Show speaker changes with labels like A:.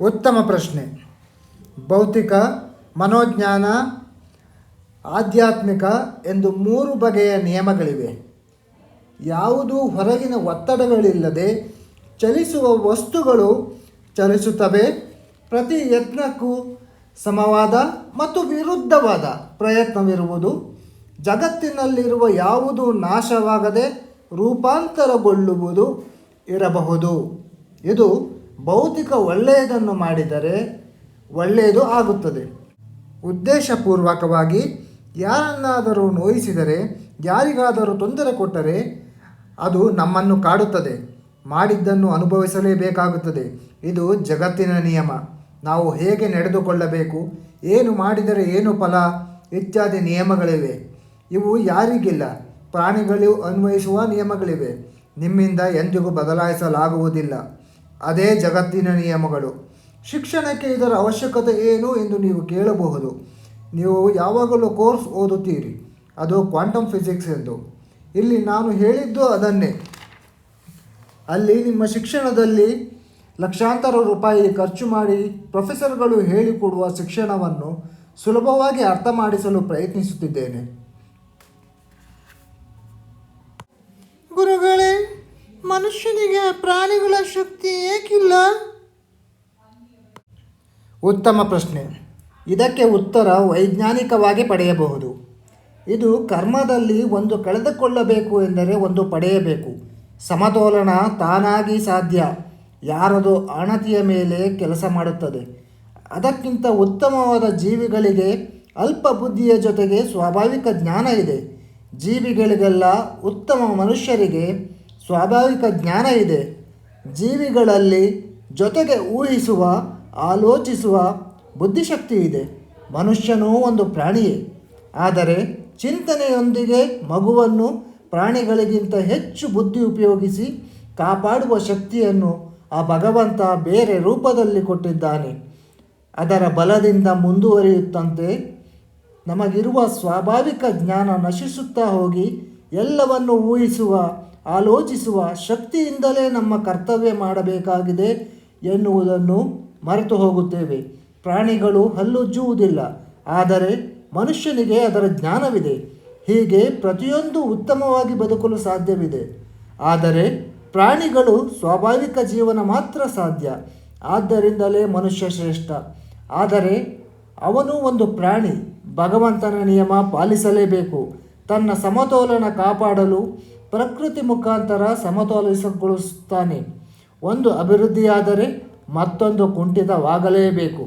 A: ಉತ್ತಮ ಪ್ರಶ್ನೆ. ಭೌತಿಕ, ಮನೋಜ್ಞಾನ, ಆಧ್ಯಾತ್ಮಿಕ ಎಂದು 3 ಬಗೆಯ ನಿಯಮಗಳಿವೆ. ಯಾವುದೂ ಹೊರಗಿನ ಒತ್ತಡಗಳಿಲ್ಲದೆ ಚಲಿಸುವ ವಸ್ತುಗಳು ಚಲಿಸುತ್ತವೆ. ಪ್ರತಿ ಯತ್ನಕ್ಕೂ ಸಮವಾದ ಮತ್ತು ವಿರುದ್ಧವಾದ ಪ್ರಯತ್ನವಿರುವುದು. ಜಗತ್ತಿನಲ್ಲಿರುವ ಯಾವುದೂ ನಾಶವಾಗದೆ ರೂಪಾಂತರಗೊಳ್ಳುವುದು ಇರಬಹುದು. ಇದು ಭೌತಿಕ ಒಳ್ಳೆಯದನ್ನು ಮಾಡಿದರೆ ಒಳ್ಳೆಯದು ಆಗುತ್ತದೆ. ಉದ್ದೇಶಪೂರ್ವಕವಾಗಿ ಯಾರನ್ನಾದರೂ ನೋಯಿಸಿದರೆ, ಯಾರಿಗಾದರೂ ತೊಂದರೆ ಕೊಟ್ಟರೆ ಅದು ನಮ್ಮನ್ನು ಕಾಡುತ್ತದೆ. ಮಾಡಿದ್ದನ್ನು ಅನುಭವಿಸಲೇಬೇಕಾಗುತ್ತದೆ. ಇದು ಜಗತ್ತಿನ ನಿಯಮ. ನಾವು ಹೇಗೆ ನಡೆದುಕೊಳ್ಳಬೇಕು, ಏನು ಮಾಡಿದರೆ ಏನು ಫಲ ಇತ್ಯಾದಿ ನಿಯಮಗಳಿವೆ. ಇವು ಯಾರಿಗಿಲ್ಲ, ಪ್ರಾಣಿಗಳು ಅನ್ವಯಿಸುವ ನಿಯಮಗಳಿವೆ. ನಿಮ್ಮಿಂದ ಎಂದಿಗೂ ಬದಲಾಯಿಸಲಾಗುವುದಿಲ್ಲ. ಅದೇ ಜಗತ್ತಿನ ನಿಯಮಗಳು. ಶಿಕ್ಷಣಕ್ಕೆ ಇದರ ಅವಶ್ಯಕತೆ ಏನು ಎಂದು ನೀವು ಕೇಳಬಹುದು. ನೀವು ಯಾವಾಗಲೂ ಕೋರ್ಸ್ ಓದುತ್ತೀರಿ, ಅದು ಕ್ವಾಂಟಮ್ ಫಿಸಿಕ್ಸ್ ಎಂದು. ಇಲ್ಲಿ ನಾನು ಹೇಳಿದ್ದು ಅದನ್ನೇ. ಅಲ್ಲಿ ನಿಮ್ಮ ಶಿಕ್ಷಣದಲ್ಲಿ ಲಕ್ಷಾಂತರ ರೂಪಾಯಿ ಖರ್ಚು ಮಾಡಿ ಪ್ರೊಫೆಸರ್ಗಳು ಹೇಳಿಕೊಡುವ ಶಿಕ್ಷಣವನ್ನು ಸುಲಭವಾಗಿ ಅರ್ಥ ಮಾಡಿಸಲು ಪ್ರಯತ್ನಿಸುತ್ತಿದ್ದೇನೆ.
B: ಗುರುಗಳೇ, ಮನುಷ್ಯನಿಗೆ ಪ್ರಾಣಿಗಳ ಶಕ್ತಿ ಏಕಿಲ್ಲ?
A: ಉತ್ತಮ ಪ್ರಶ್ನೆ. ಇದಕ್ಕೆ ಉತ್ತರ ವೈಜ್ಞಾನಿಕವಾಗಿ ಪಡೆಯಬಹುದು. ಇದು ಕರ್ಮದಲ್ಲಿ ಒಂದು ಕಳೆದುಕೊಳ್ಳಬೇಕು ಎಂದರೆ ಒಂದು ಪಡೆಯಬೇಕು. ಸಮತೋಲನ ತಾನಾಗಿ ಸಾಧ್ಯ. ಯಾರದು ಅಣತಿಯ ಮೇಲೆ ಕೆಲಸ ಮಾಡುತ್ತದೆ. ಅದಕ್ಕಿಂತ ಉತ್ತಮವಾದ ಜೀವಿಗಳಿಗೆ ಅಲ್ಪ ಬುದ್ಧಿಯ ಜೊತೆಗೆ ಸ್ವಾಭಾವಿಕ ಜ್ಞಾನ ಇದೆ. ಜೀವಿಗಳಿಗೆಲ್ಲ ಉತ್ತಮ ಮನುಷ್ಯರಿಗೆ ಸ್ವಾಭಾವಿಕ ಜ್ಞಾನ ಇದೆ. ಜೀವಿಗಳಲ್ಲಿ ಜೊತೆಗೆ ಊಹಿಸುವ, ಆಲೋಚಿಸುವ ಬುದ್ಧಿಶಕ್ತಿ ಇದೆ. ಮನುಷ್ಯನೂ ಒಂದು ಪ್ರಾಣಿಯೇ. ಆದರೆ ಚಿಂತನೆಯೊಂದಿಗೆ ಮಗುವನ್ನು ಪ್ರಾಣಿಗಳಿಗಿಂತ ಹೆಚ್ಚು ಬುದ್ಧಿ ಉಪಯೋಗಿಸಿ ಕಾಪಾಡುವ ಶಕ್ತಿಯನ್ನು ಆ ಭಗವಂತ ಬೇರೆ ರೂಪದಲ್ಲಿ ಕೊಟ್ಟಿದ್ದಾನೆ. ಅದರ ಬಲದಿಂದ ಮುಂದುವರಿಯುತ್ತಂತೆ ನಮಗಿರುವ ಸ್ವಾಭಾವಿಕ ಜ್ಞಾನ ನಶಿಸುತ್ತಾ ಹೋಗಿ ಎಲ್ಲವನ್ನು ಊಹಿಸುವ, ಆಲೋಚಿಸುವ ಶಕ್ತಿಯಿಂದಲೇ ನಮ್ಮ ಕರ್ತವ್ಯ ಮಾಡಬೇಕಾಗಿದೆ ಎನ್ನುವುದನ್ನು ಮರೆತು ಹೋಗುತ್ತೇವೆ. ಪ್ರಾಣಿಗಳು ಹಲ್ಲುಜ್ಜುವುದಿಲ್ಲ, ಆದರೆ ಮನುಷ್ಯನಿಗೆ ಅದರ ಜ್ಞಾನವಿದೆ. ಹೀಗೆ ಪ್ರತಿಯೊಂದು ಉತ್ತಮವಾಗಿ ಬದುಕಲು ಸಾಧ್ಯವಿದೆ. ಆದರೆ ಪ್ರಾಣಿಗಳು ಸ್ವಾಭಾವಿಕ ಜೀವನ ಮಾತ್ರ ಸಾಧ್ಯ. ಆದ್ದರಿಂದಲೇ ಮನುಷ್ಯ ಶ್ರೇಷ್ಠ. ಆದರೆ ಅವನು ಒಂದು ಪ್ರಾಣಿ. ಭಗವಂತನ ನಿಯಮ ಪಾಲಿಸಲೇಬೇಕು. ತನ್ನ ಸಮತೋಲನ ಕಾಪಾಡಲು ಪ್ರಕೃತಿ ಮುಖಾಂತರ ಸಮತೋಲಿಸಿಕೊಳ್ಳುತ್ತಾನೆ. ಒಂದು ಅಭಿವೃದ್ಧಿಯಾದರೆ ಮತ್ತೊಂದು ಕುಂಠಿತವಾಗಲೇಬೇಕು.